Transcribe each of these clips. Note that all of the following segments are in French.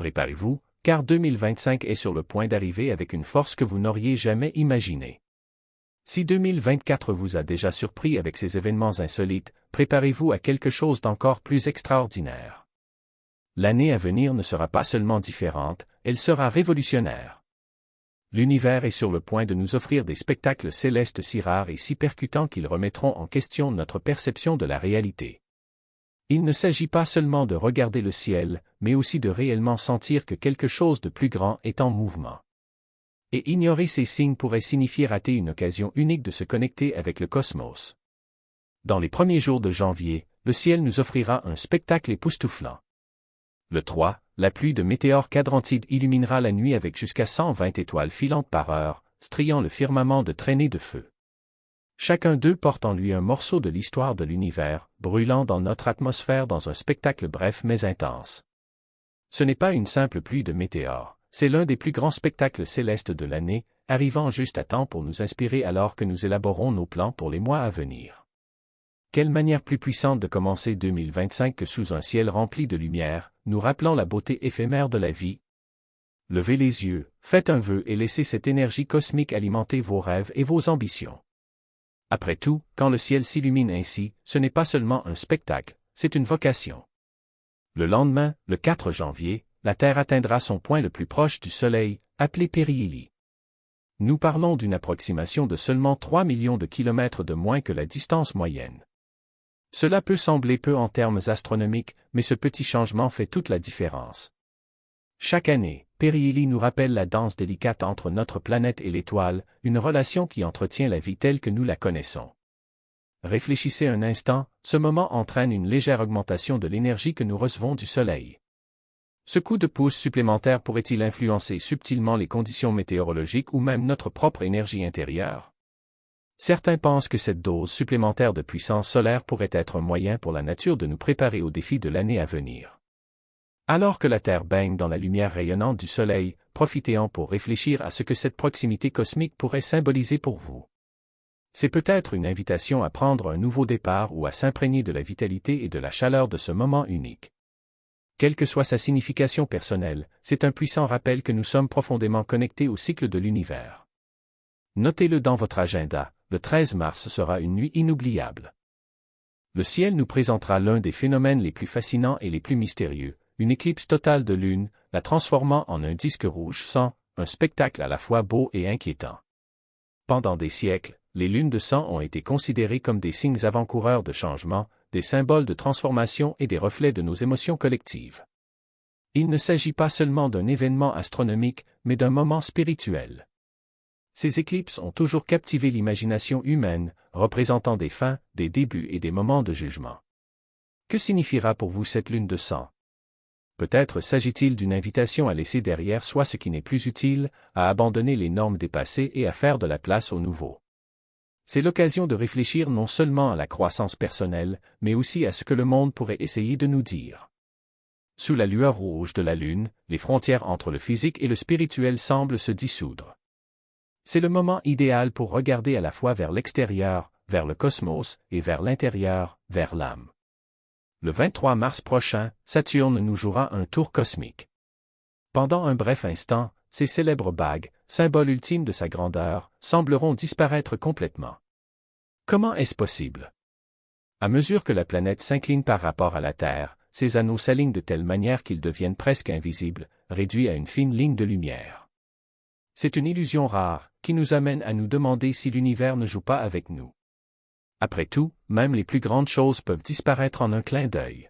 Préparez-vous, car 2025 est sur le point d'arriver avec une force que vous n'auriez jamais imaginée. Si 2024 vous a déjà surpris avec ces événements insolites, préparez-vous à quelque chose d'encore plus extraordinaire. L'année à venir ne sera pas seulement différente, elle sera révolutionnaire. L'univers est sur le point de nous offrir des spectacles célestes si rares et si percutants qu'ils remettront en question notre perception de la réalité. Il ne s'agit pas seulement de regarder le ciel, mais aussi de réellement sentir que quelque chose de plus grand est en mouvement. Et ignorer ces signes pourrait signifier rater une occasion unique de se connecter avec le cosmos. Dans les premiers jours de janvier, le ciel nous offrira un spectacle époustouflant. Le 3, la pluie de météores quadrantides illuminera la nuit avec jusqu'à 120 étoiles filantes par heure, striant le firmament de traînées de feu. Chacun d'eux porte en lui un morceau de l'histoire de l'univers, brûlant dans notre atmosphère dans un spectacle bref mais intense. Ce n'est pas une simple pluie de météores, c'est l'un des plus grands spectacles célestes de l'année, arrivant juste à temps pour nous inspirer alors que nous élaborons nos plans pour les mois à venir. Quelle manière plus puissante de commencer 2025 que sous un ciel rempli de lumière, nous rappelant la beauté éphémère de la vie? Levez les yeux, faites un vœu et laissez cette énergie cosmique alimenter vos rêves et vos ambitions. Après tout, quand le ciel s'illumine ainsi, ce n'est pas seulement un spectacle, c'est une vocation. Le lendemain, le 4 janvier, la Terre atteindra son point le plus proche du Soleil, appelé périhélie. Nous parlons d'une approximation de seulement 3 millions de kilomètres de moins que la distance moyenne. Cela peut sembler peu en termes astronomiques, mais ce petit changement fait toute la différence. Chaque année, périhélie nous rappelle la danse délicate entre notre planète et l'étoile, une relation qui entretient la vie telle que nous la connaissons. Réfléchissez un instant, ce moment entraîne une légère augmentation de l'énergie que nous recevons du Soleil. Ce coup de pouce supplémentaire pourrait-il influencer subtilement les conditions météorologiques ou même notre propre énergie intérieure? Certains pensent que cette dose supplémentaire de puissance solaire pourrait être un moyen pour la nature de nous préparer aux défis de l'année à venir. Alors que la Terre baigne dans la lumière rayonnante du Soleil, profitez-en pour réfléchir à ce que cette proximité cosmique pourrait symboliser pour vous. C'est peut-être une invitation à prendre un nouveau départ ou à s'imprégner de la vitalité et de la chaleur de ce moment unique. Quelle que soit sa signification personnelle, c'est un puissant rappel que nous sommes profondément connectés au cycle de l'univers. Notez-le dans votre agenda, le 13 mars sera une nuit inoubliable. Le ciel nous présentera l'un des phénomènes les plus fascinants et les plus mystérieux, une éclipse totale de lune, la transformant en un disque rouge sang, un spectacle à la fois beau et inquiétant. Pendant des siècles, les lunes de sang ont été considérées comme des signes avant-coureurs de changement, des symboles de transformation et des reflets de nos émotions collectives. Il ne s'agit pas seulement d'un événement astronomique, mais d'un moment spirituel. Ces éclipses ont toujours captivé l'imagination humaine, représentant des fins, des débuts et des moments de jugement. Que signifiera pour vous cette lune de sang? Peut-être s'agit-il d'une invitation à laisser derrière soi ce qui n'est plus utile, à abandonner les normes dépassées et à faire de la place au nouveau. C'est l'occasion de réfléchir non seulement à la croissance personnelle, mais aussi à ce que le monde pourrait essayer de nous dire. Sous la lueur rouge de la lune, les frontières entre le physique et le spirituel semblent se dissoudre. C'est le moment idéal pour regarder à la fois vers l'extérieur, vers le cosmos, et vers l'intérieur, vers l'âme. Le 23 mars prochain, Saturne nous jouera un tour cosmique. Pendant un bref instant, ces célèbres bagues, symbole ultime de sa grandeur, sembleront disparaître complètement. Comment est-ce possible? À mesure que la planète s'incline par rapport à la Terre, ces anneaux s'alignent de telle manière qu'ils deviennent presque invisibles, réduits à une fine ligne de lumière. C'est une illusion rare, qui nous amène à nous demander si l'univers ne joue pas avec nous. Après tout, même les plus grandes choses peuvent disparaître en un clin d'œil.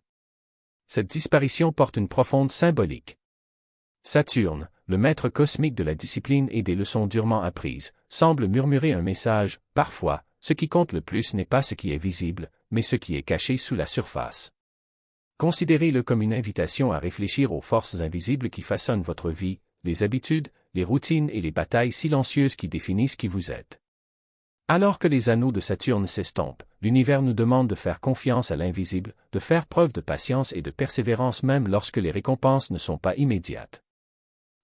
Cette disparition porte une profonde symbolique. Saturne, le maître cosmique de la discipline et des leçons durement apprises, semble murmurer un message: parfois, ce qui compte le plus n'est pas ce qui est visible, mais ce qui est caché sous la surface. Considérez-le comme une invitation à réfléchir aux forces invisibles qui façonnent votre vie, les habitudes, les routines et les batailles silencieuses qui définissent qui vous êtes. Alors que les anneaux de Saturne s'estompent, l'univers nous demande de faire confiance à l'invisible, de faire preuve de patience et de persévérance même lorsque les récompenses ne sont pas immédiates.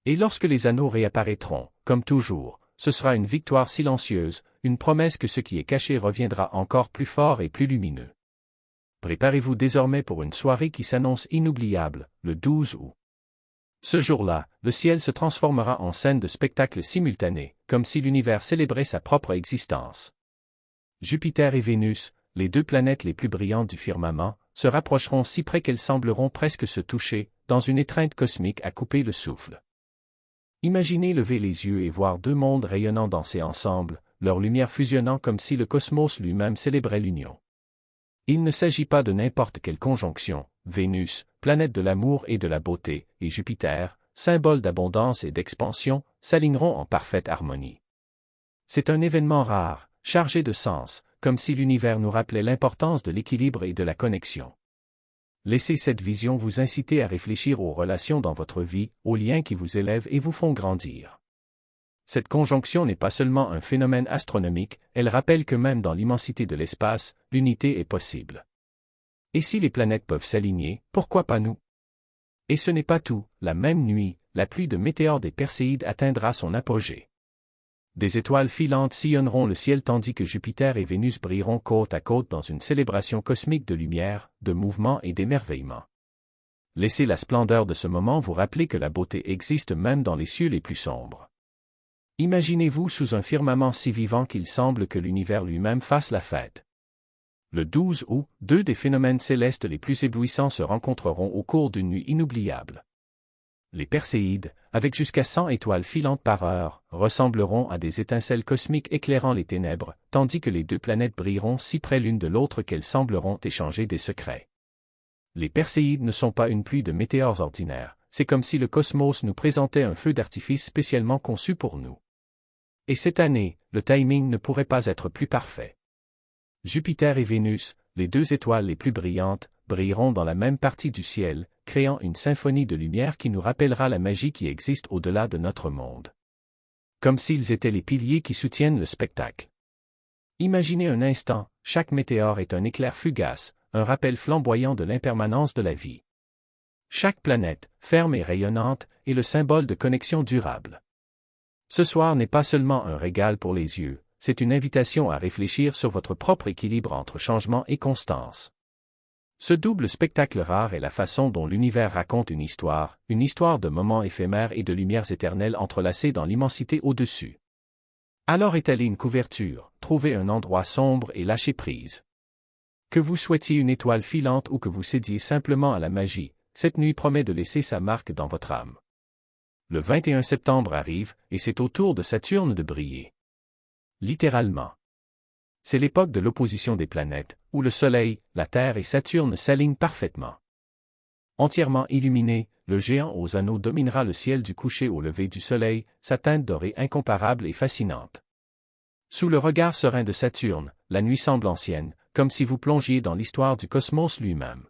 Et lorsque les anneaux réapparaîtront, comme toujours, ce sera une victoire silencieuse, une promesse que ce qui est caché reviendra encore plus fort et plus lumineux. Préparez-vous désormais pour une soirée qui s'annonce inoubliable, le 12 août. Ce jour-là, le ciel se transformera en scène de spectacle simultané, comme si l'univers célébrait sa propre existence. Jupiter et Vénus, les deux planètes les plus brillantes du firmament, se rapprocheront si près qu'elles sembleront presque se toucher, dans une étreinte cosmique à couper le souffle. Imaginez lever les yeux et voir deux mondes rayonnant danser ensemble, leur lumière fusionnant comme si le cosmos lui-même célébrait l'union. Il ne s'agit pas de n'importe quelle conjonction. Vénus, planète de l'amour et de la beauté, et Jupiter, symbole d'abondance et d'expansion, s'aligneront en parfaite harmonie. C'est un événement rare, chargé de sens, comme si l'univers nous rappelait l'importance de l'équilibre et de la connexion. Laissez cette vision vous inciter à réfléchir aux relations dans votre vie, aux liens qui vous élèvent et vous font grandir. Cette conjonction n'est pas seulement un phénomène astronomique, elle rappelle que même dans l'immensité de l'espace, l'unité est possible. Et si les planètes peuvent s'aligner, pourquoi pas nous? Et ce n'est pas tout, la même nuit, la pluie de météores des Perséides atteindra son apogée. Des étoiles filantes sillonneront le ciel tandis que Jupiter et Vénus brilleront côte à côte dans une célébration cosmique de lumière, de mouvement et d'émerveillement. Laissez la splendeur de ce moment vous rappeler que la beauté existe même dans les cieux les plus sombres. Imaginez-vous sous un firmament si vivant qu'il semble que l'univers lui-même fasse la fête. Le 12 août, deux des phénomènes célestes les plus éblouissants se rencontreront au cours d'une nuit inoubliable. Les Perséides, avec jusqu'à 100 étoiles filantes par heure, ressembleront à des étincelles cosmiques éclairant les ténèbres, tandis que les deux planètes brilleront si près l'une de l'autre qu'elles sembleront échanger des secrets. Les Perséides ne sont pas une pluie de météores ordinaires, c'est comme si le cosmos nous présentait un feu d'artifice spécialement conçu pour nous. Et cette année, le timing ne pourrait pas être plus parfait. Jupiter et Vénus, les deux étoiles les plus brillantes, brilleront dans la même partie du ciel, créant une symphonie de lumière qui nous rappellera la magie qui existe au-delà de notre monde. Comme s'ils étaient les piliers qui soutiennent le spectacle. Imaginez un instant, chaque météore est un éclair fugace, un rappel flamboyant de l'impermanence de la vie. Chaque planète, ferme et rayonnante, est le symbole de connexion durable. Ce soir n'est pas seulement un régal pour les yeux, c'est une invitation à réfléchir sur votre propre équilibre entre changement et constance. Ce double spectacle rare est la façon dont l'univers raconte une histoire de moments éphémères et de lumières éternelles entrelacées dans l'immensité au-dessus. Alors étalez une couverture, trouvez un endroit sombre et lâchez prise. Que vous souhaitiez une étoile filante ou que vous cédiez simplement à la magie, cette nuit promet de laisser sa marque dans votre âme. Le 21 septembre arrive, et c'est au tour de Saturne de briller. Littéralement. C'est l'époque de l'opposition des planètes, où le Soleil, la Terre et Saturne s'alignent parfaitement. Entièrement illuminé, le géant aux anneaux dominera le ciel du coucher au lever du Soleil, sa teinte dorée incomparable et fascinante. Sous le regard serein de Saturne, la nuit semble ancienne, comme si vous plongiez dans l'histoire du cosmos lui-même.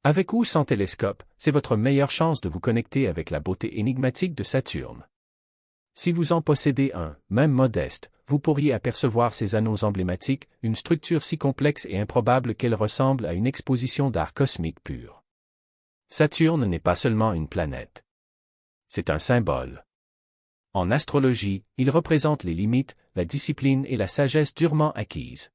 Avec ou sans télescope, c'est votre meilleure chance de vous connecter avec la beauté énigmatique de Saturne. Si vous en possédez un, même modeste, vous pourriez apercevoir ces anneaux emblématiques, une structure si complexe et improbable qu'elle ressemble à une exposition d'art cosmique pur. Saturne n'est pas seulement une planète. C'est un symbole. En astrologie, il représente les limites, la discipline et la sagesse durement acquises.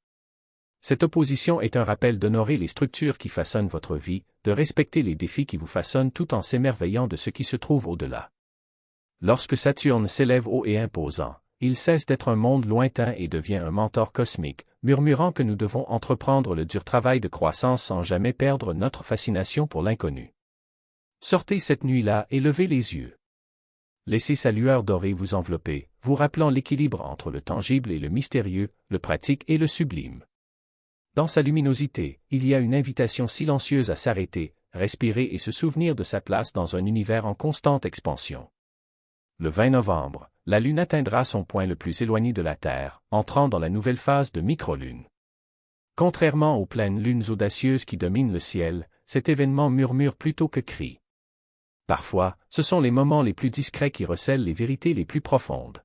Cette opposition est un rappel d'honorer les structures qui façonnent votre vie, de respecter les défis qui vous façonnent tout en s'émerveillant de ce qui se trouve au-delà. Lorsque Saturne s'élève haut et imposant, il cesse d'être un monde lointain et devient un mentor cosmique, murmurant que nous devons entreprendre le dur travail de croissance sans jamais perdre notre fascination pour l'inconnu. Sortez cette nuit-là et levez les yeux. Laissez sa lueur dorée vous envelopper, vous rappelant l'équilibre entre le tangible et le mystérieux, le pratique et le sublime. Dans sa luminosité, il y a une invitation silencieuse à s'arrêter, respirer et se souvenir de sa place dans un univers en constante expansion. Le 20 novembre, la Lune atteindra son point le plus éloigné de la Terre, entrant dans la nouvelle phase de microlune. Contrairement aux pleines lunes audacieuses qui dominent le ciel, cet événement murmure plutôt que crie. Parfois, ce sont les moments les plus discrets qui recèlent les vérités les plus profondes.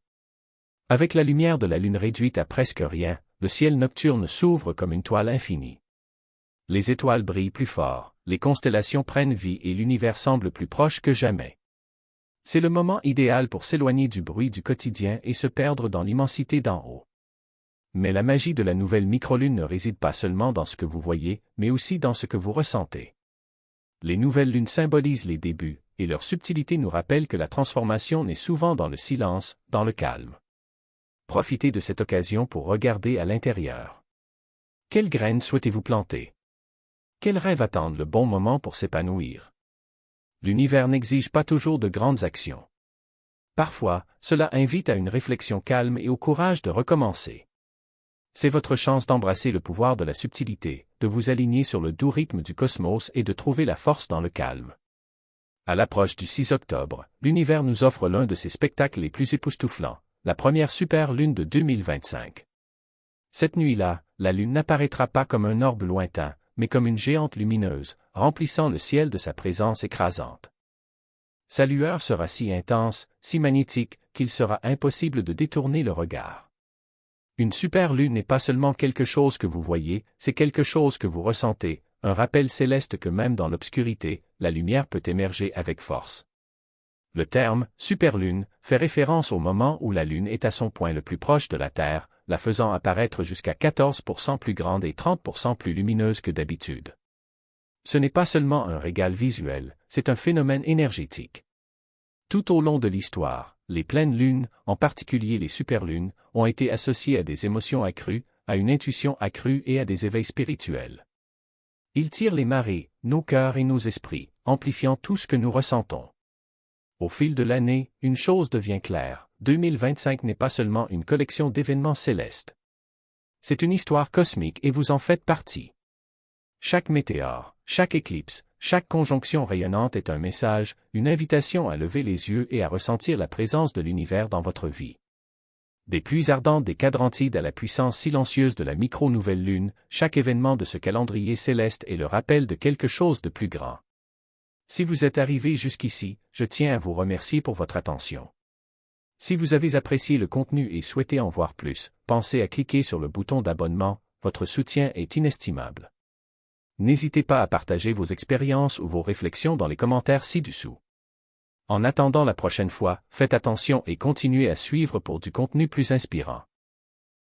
Avec la lumière de la Lune réduite à presque rien, le ciel nocturne s'ouvre comme une toile infinie. Les étoiles brillent plus fort, les constellations prennent vie et l'univers semble plus proche que jamais. C'est le moment idéal pour s'éloigner du bruit du quotidien et se perdre dans l'immensité d'en haut. Mais la magie de la nouvelle microlune ne réside pas seulement dans ce que vous voyez, mais aussi dans ce que vous ressentez. Les nouvelles lunes symbolisent les débuts, et leur subtilité nous rappelle que la transformation naît souvent dans le silence, dans le calme. Profitez de cette occasion pour regarder à l'intérieur. Quelles graines souhaitez-vous planter? Quels rêves attendent le bon moment pour s'épanouir? L'univers n'exige pas toujours de grandes actions. Parfois, cela invite à une réflexion calme et au courage de recommencer. C'est votre chance d'embrasser le pouvoir de la subtilité, de vous aligner sur le doux rythme du cosmos et de trouver la force dans le calme. À l'approche du 6 octobre, l'univers nous offre l'un de ses spectacles les plus époustouflants, la première super lune de 2025. Cette nuit-là, la lune n'apparaîtra pas comme un orbe lointain, mais comme une géante lumineuse, remplissant le ciel de sa présence écrasante. Sa lueur sera si intense, si magnétique, qu'il sera impossible de détourner le regard. Une super lune n'est pas seulement quelque chose que vous voyez, c'est quelque chose que vous ressentez, un rappel céleste que même dans l'obscurité, la lumière peut émerger avec force. Le terme « superlune » fait référence au moment où la lune est à son point le plus proche de la Terre, la faisant apparaître jusqu'à 14% plus grande et 30% plus lumineuse que d'habitude. Ce n'est pas seulement un régal visuel, c'est un phénomène énergétique. Tout au long de l'histoire, les pleines lunes, en particulier les superlunes, ont été associées à des émotions accrues, à une intuition accrue et à des éveils spirituels. Ils tirent les marées, nos cœurs et nos esprits, amplifiant tout ce que nous ressentons. Au fil de l'année, une chose devient claire, 2025 n'est pas seulement une collection d'événements célestes. C'est une histoire cosmique et vous en faites partie. Chaque météore, chaque éclipse, chaque conjonction rayonnante est un message, une invitation à lever les yeux et à ressentir la présence de l'univers dans votre vie. Des pluies ardentes des Quadrantides à la puissance silencieuse de la micro-nouvelle lune, chaque événement de ce calendrier céleste est le rappel de quelque chose de plus grand. Si vous êtes arrivé jusqu'ici, je tiens à vous remercier pour votre attention. Si vous avez apprécié le contenu et souhaitez en voir plus, pensez à cliquer sur le bouton d'abonnement, votre soutien est inestimable. N'hésitez pas à partager vos expériences ou vos réflexions dans les commentaires ci-dessous. En attendant la prochaine fois, faites attention et continuez à suivre pour du contenu plus inspirant.